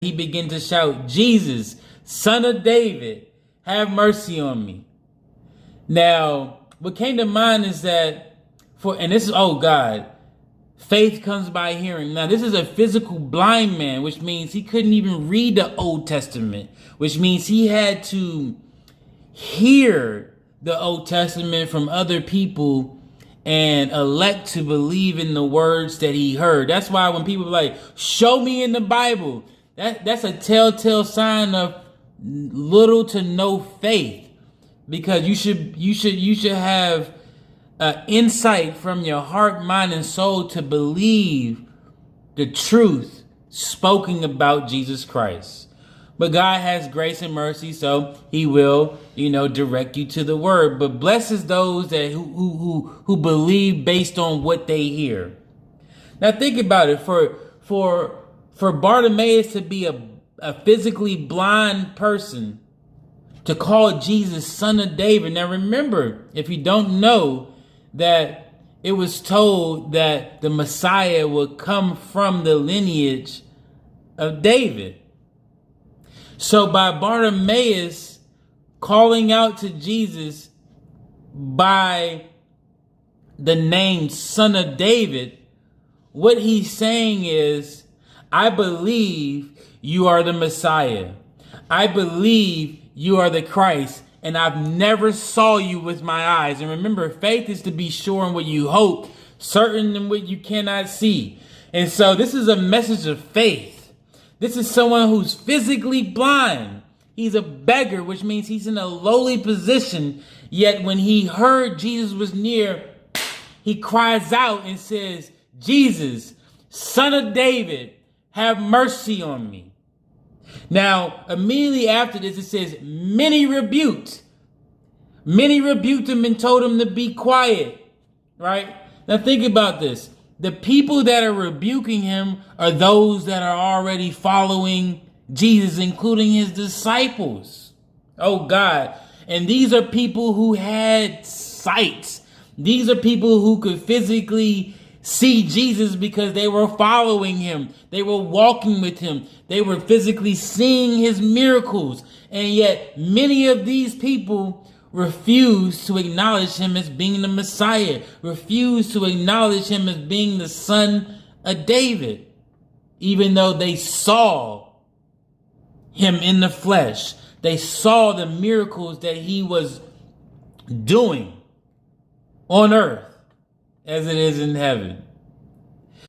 he began to shout, Jesus, Son of David, have mercy on me. Now, what came to mind is that and this is, oh God, faith comes by hearing. Now, this is a physical blind man, which means he couldn't even read the Old Testament, which means he had to hear the Old Testament from other people and elect to believe in the words that he heard. That's why when people are like, show me in the Bible, that's a telltale sign of little to no faith, because you should have insight from your heart, mind, and soul to believe the truth spoken about Jesus Christ. But God has grace and mercy, so he will, direct you to the word. But blesses those that who believe based on what they hear. Now think about it. For Bartimaeus to be a physically blind person, to call Jesus Son of David. Now remember, if you don't know, that it was told that the Messiah would come from the lineage of David. So by Bartimaeus calling out to Jesus by the name Son of David, what he's saying is, I believe you are the Messiah. I believe you are the Christ, and I've never saw you with my eyes. And remember, faith is to be sure in what you hope, certain in what you cannot see. And so this is a message of faith. This is someone who's physically blind. He's a beggar, which means he's in a lowly position. Yet when he heard Jesus was near, he cries out and says, Jesus, Son of David, have mercy on me. Now, immediately after this, it says, many rebuked him and told him to be quiet, right? Now think about this. The people that are rebuking him are those that are already following Jesus, including his disciples. Oh God. And these are people who had sight. These are people who could physically see Jesus because they were following him. They were walking with him. They were physically seeing his miracles. And yet many of these people refuse to acknowledge him as being the Messiah, refuse to acknowledge him as being the Son of David, even though they saw him in the flesh. They saw the miracles that he was doing on earth as it is in heaven.